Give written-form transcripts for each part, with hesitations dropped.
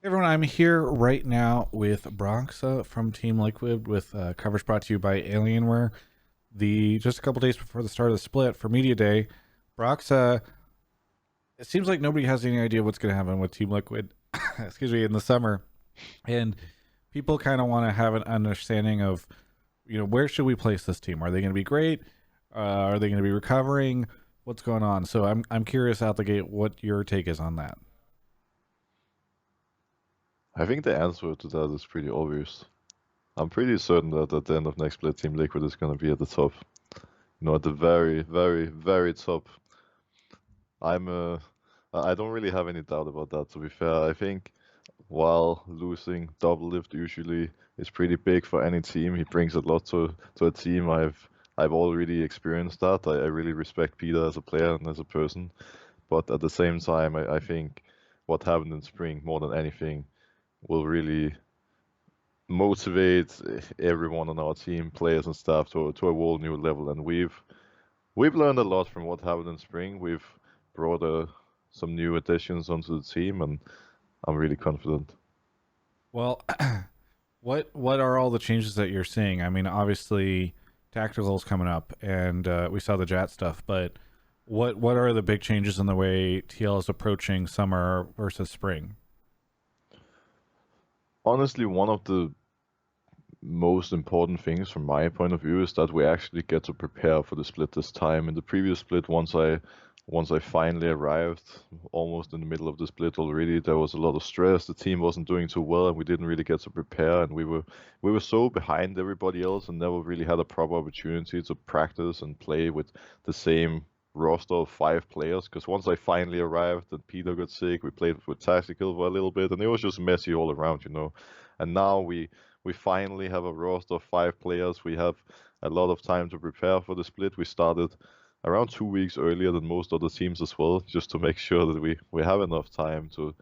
Everyone, I'm here right now with Broxah from Team Liquid with coverage brought to you by Alienware. Just a couple days before the start of the split for Media Day, Broxah, it seems like nobody has any idea what's going to happen with Team Liquid, excuse me, in the summer. And people kind of want to have an understanding of, where should we place this team? Are they going to be great? Are they going to be recovering? What's going on? So I'm curious out the gate what your take is on that. I think the answer to that is pretty obvious. I'm pretty certain that at the end of next split, Team Liquid is going to be at the top. At the very, very, very top. I'm I don't really have any doubt about that, to be fair. I think while losing double lift usually is pretty big for any team, he brings a lot to a team. I've already experienced that. I really respect Peter as a player and as a person. But at the same time, I think what happened in spring more than anything will really motivate everyone on our team, players and staff, to a whole new level. And we've learned a lot from what happened in spring. We've brought some new additions onto the team, and I'm really confident. Well, what are all the changes that you're seeing? I mean, obviously, tactical's coming up, and we saw the Jatt stuff. But what are the big changes in the way TL is approaching summer versus spring? Honestly, one of the most important things from my point of view is that we actually get to prepare for the split this time. In the previous split, once I finally arrived, almost in the middle of the split already, there was a lot of stress. The team wasn't doing too well, and we didn't really get to prepare. And we were so behind everybody else, and never really had a proper opportunity to practice and play with the same roster of 5 players. Because once I finally arrived and Peter got sick, we played with tactical for a little bit, and it was just messy all around. And now we finally have a roster of 5 players. We have a lot of time to prepare for the split. We started around 2 weeks earlier than most other teams as well, just to make sure that we have enough time to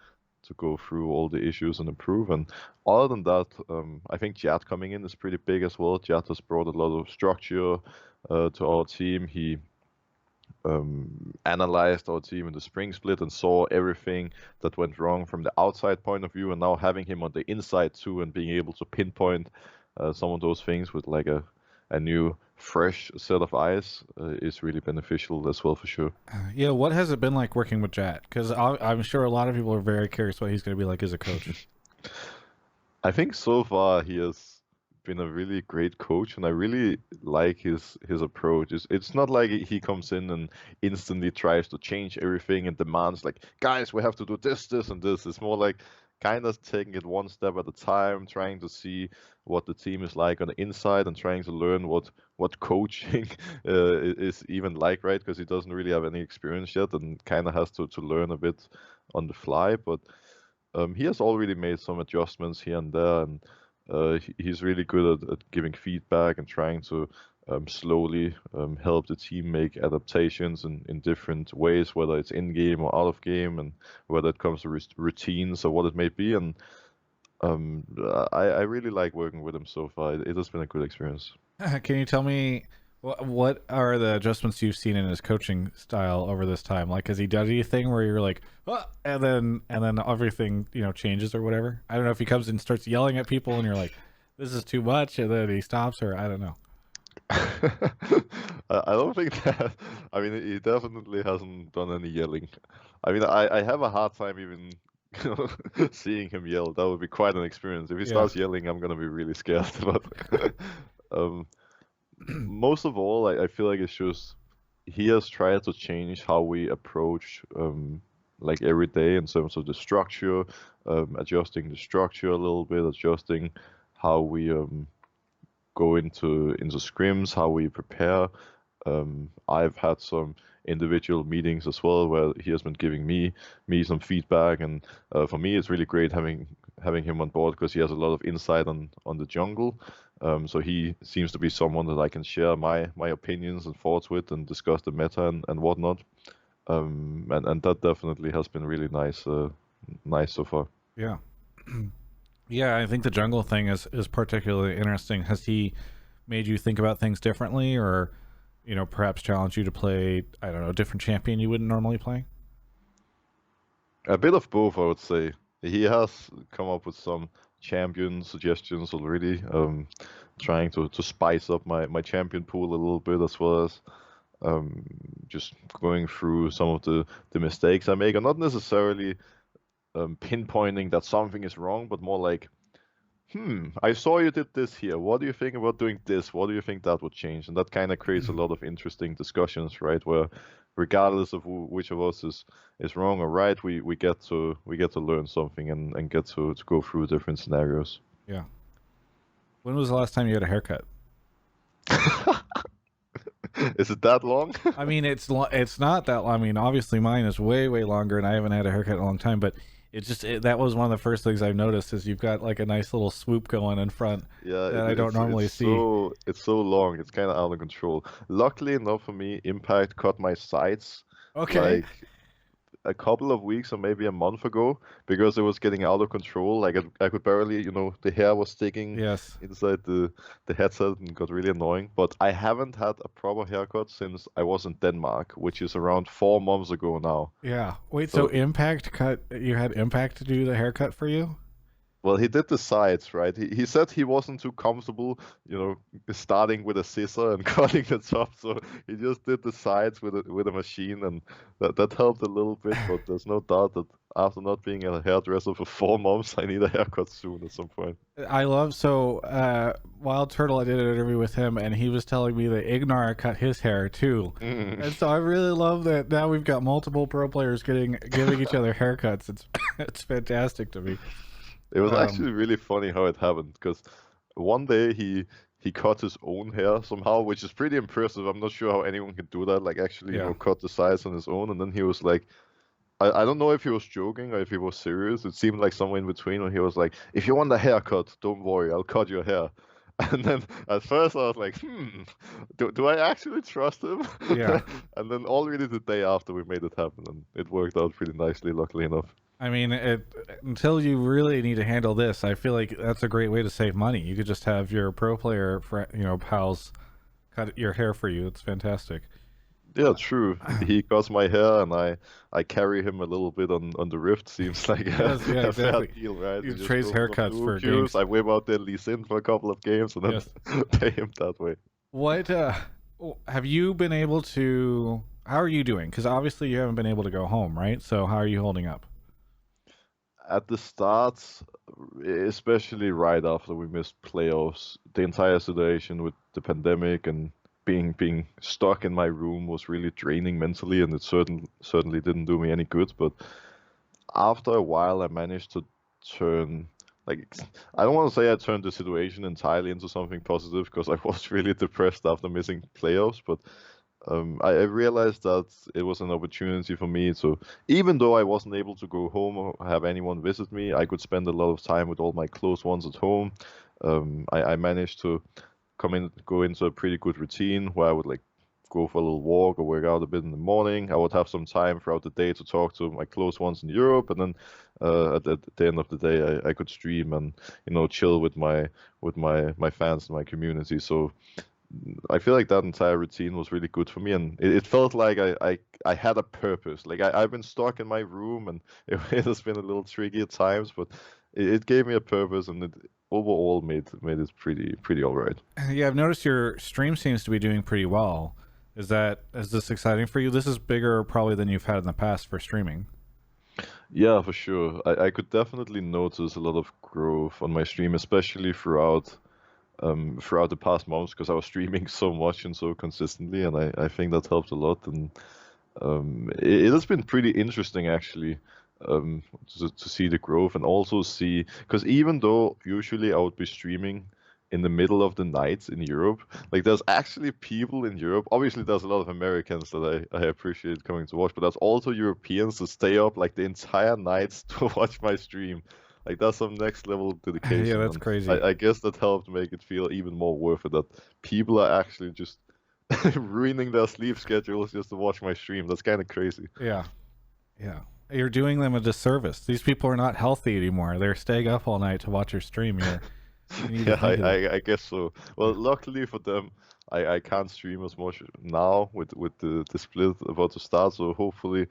go through all the issues and improve. And other than that, I think Jatt coming in is pretty big as well. Jatt has brought a lot of structure to our team. He analyzed our team in the spring split and saw everything that went wrong from the outside point of view, and now having him on the inside too and being able to pinpoint some of those things with like a new fresh set of eyes is really beneficial as well, for sure. Yeah, what has it been like working with Jatt? Because I'm sure a lot of people are very curious what he's going to be like as a coach. I think so far he has been a really great coach, and I really like his approach. It's not like he comes in and instantly tries to change everything and demands like, guys, we have to do this, this, and this. It's more like kind of taking it one step at a time, trying to see what the team is like on the inside, and trying to learn what coaching is even like, right? Because he doesn't really have any experience yet, and kind of has to learn a bit on the fly. But he has already made some adjustments here and there, and he's really good at giving feedback and trying to slowly help the team make adaptations in different ways, whether it's in game or out of game, and whether it comes to routines or what it may be. And I really like working with him so far. It has been a good experience. Can you tell me what are the adjustments you've seen in his coaching style over this time? Like, has he done anything where you're like, oh, and then everything changes or whatever? I don't know if he comes and starts yelling at people and you're like, this is too much, and then he stops, or I don't know. I don't think that. I mean, he definitely hasn't done any yelling. I mean, I have a hard time even seeing him yell. That would be quite an experience. If he Yeah. starts yelling, I'm gonna be really scared. But um, most of all, I feel like it's just he has tried to change how we approach like every day in terms of the structure, adjusting the structure a little bit, adjusting how we go into scrims, how we prepare. I've had some individual meetings as well where he has been giving me some feedback, and for me it's really great having him on board because he has a lot of insight on the jungle. So he seems to be someone that I can share my opinions and thoughts with and discuss the meta and whatnot. And that definitely has been really nice so far. Yeah. Yeah, I think the jungle thing is particularly interesting. Has he made you think about things differently, or perhaps challenge you to play, a different champion you wouldn't normally play? A bit of both, I would say. He has come up with some champion suggestions already. Trying to spice up my champion pool a little bit, as well as um, just going through some of the mistakes I make. I'm not necessarily pinpointing that something is wrong, but more like, I saw you did this here. What do you think about doing this? What do you think that would change? And that kind of creates a lot of interesting discussions, right? Where regardless of which of us is wrong or right, we get to learn something and get to go through different scenarios. Yeah. When was the last time you had a haircut? Is it that long? I mean, it's not that long. I mean, obviously mine is way longer, and I haven't had a haircut in a long time. But that was one of the first things I've noticed is you've got like a nice little swoop going in front Yeah, that I don't normally see. It's so long. It's kind of out of control. Luckily enough for me, Impact cut my sides Okay. like a couple of weeks or maybe a month ago, because it was getting out of control. Like I could barely, the hair was sticking Yes. inside the headset and got really annoying. But I haven't had a proper haircut since I was in Denmark, which is around 4 months ago now. Yeah. Wait, so So Impact you had Impact to do the haircut for you? Well, he did the sides, right? He said he wasn't too comfortable, starting with a scissor and cutting the top, so he just did the sides with a machine, and that helped a little bit. But there's no doubt that after not being a hairdresser for 4 months, I need a haircut soon at some point. Wild Turtle, I did an interview with him, and he was telling me that Ignar cut his hair too. And so I really love that now we've got multiple pro players giving each other haircuts. It's fantastic to me. It was actually really funny how it happened, because one day he cut his own hair somehow, which is pretty impressive. I'm not sure how anyone can do that, like actually, cut the sides on his own. And then he was like, I don't know if he was joking or if he was serious. It seemed like somewhere in between, when he was like, if you want a haircut, don't worry, I'll cut your hair. And then at first I was like, do I actually trust him? Yeah. And then already the day after, we made it happen, and it worked out pretty nicely, luckily enough. I mean, until you really need to handle this, I feel like that's a great way to save money. You could just have your pro player, pals, cut your hair for you. It's fantastic. Yeah, true. He cuts my hair, and I carry him a little bit on the Rift. Seems like Yes, yeah, a fair exactly. deal, right? You We just trade go haircuts for queues. games. I whip out Deadly Sin for a couple of games, and then Yes. pay him that way. What have you been able to? How are you doing? Because obviously you haven't been able to go home, right? So how are you holding up? At the start, especially right after we missed playoffs, the entire situation with the pandemic and being stuck in my room was really draining mentally, and it certainly didn't do me any good. But after a while, I managed to turn, like, I don't want to say I turned the situation entirely into something positive, because I was really depressed after missing playoffs. But I realized that it was an opportunity for me to, even though I wasn't able to go home or have anyone visit me, I could spend a lot of time with all my close ones at home. I managed to go into a pretty good routine where I would like go for a little walk or work out a bit in the morning. I would have some time throughout the day to talk to my close ones in Europe, and then at the end of the day, I could stream and chill with my fans and my community. So I feel like that entire routine was really good for me, and it felt like I had a purpose. Like I've been stuck in my room, and it has been a little tricky at times, but it gave me a purpose, and it overall made it pretty all right. Yeah, I've noticed your stream seems to be doing pretty well. Is this exciting for you? This is bigger probably than you've had in the past for streaming. Yeah, for sure. I could definitely notice a lot of growth on my stream, especially throughout the past months, because I was streaming so much and so consistently, and I think that helped a lot. And it has been pretty interesting actually, to see the growth, and also see, because even though usually I would be streaming in the middle of the night in Europe, like there's actually people in Europe. Obviously, there's a lot of Americans that I appreciate coming to watch, but there's also Europeans to stay up like the entire night to watch my stream. Like that's some next level dedication. Yeah, that's and crazy. I guess that helped make it feel even more worth it, that people are actually just ruining their sleep schedules just to watch my stream. That's kind of crazy. Yeah. You're doing them a disservice. These people are not healthy anymore. They're staying up all night to watch your stream. You need to Yeah, think of it. I guess so. Well, luckily for them, I can't stream as much now with the split about to start. So hopefully,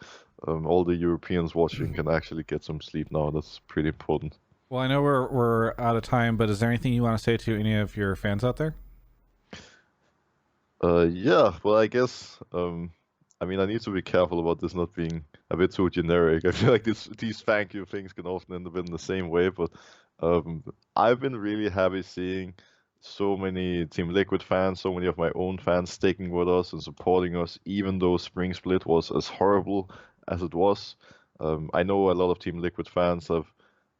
all the Europeans watching can actually get some sleep now. That's pretty important. Well, I know we're out of time, but is there anything you want to say to any of your fans out there? Yeah, well, I guess, I mean, I need to be careful about this not being a bit too generic. I feel like these thank you things can often end up in the same way, but um, I've been really happy seeing so many Team Liquid fans, so many of my own fans sticking with us and supporting us, even though Spring Split was as horrible as it was. I know a lot of Team Liquid fans have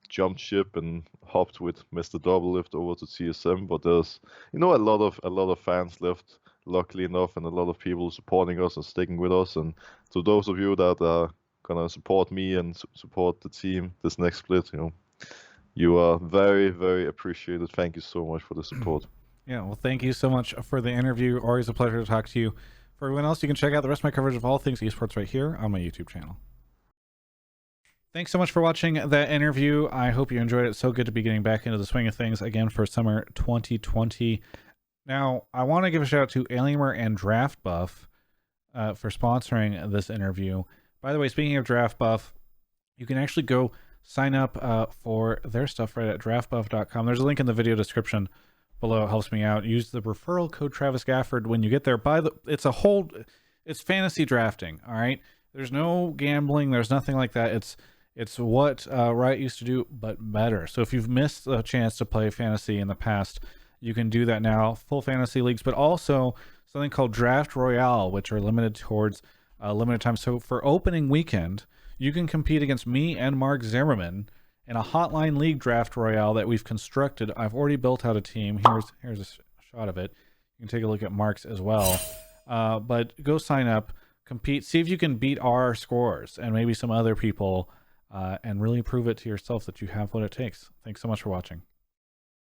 jumped ship and hopped with Mr. Doublelift over to TSM, but there's a lot of fans left, luckily enough, and a lot of people supporting us and sticking with us. And to those of you that are gonna support me and support the team this next split, you are very, very appreciated. Thank you so much for the support. Yeah, well, thank you so much for the interview. Always a pleasure to talk to you. For everyone else, you can check out the rest of my coverage of all things esports right here on my YouTube channel. Thanks so much for watching that interview. I hope you enjoyed it. So good to be getting back into the swing of things again for summer 2020. Now, I want to give a shout out to Alienware and Draft Buff for sponsoring this interview. By the way, speaking of Draft Buff, you can actually go sign up for their stuff right at draftbuff.com. There's a link in the video description below. It helps me out. Use the referral code Travis Gafford when you get there. It's fantasy drafting. All right. There's no gambling. There's nothing like that. It's what Riot used to do, but better. So if you've missed the chance to play fantasy in the past, you can do that now. Full fantasy leagues, but also something called Draft Royale, which are limited towards limited time. So for opening weekend, you can compete against me and Mark Zimmerman in a hotline league draft royale that we've constructed. I've already built out a team. Here's a shot of it. You can take a look at Mark's as well. But go sign up, compete, see if you can beat our scores and maybe some other people, and really prove it to yourself that you have what it takes. Thanks so much for watching.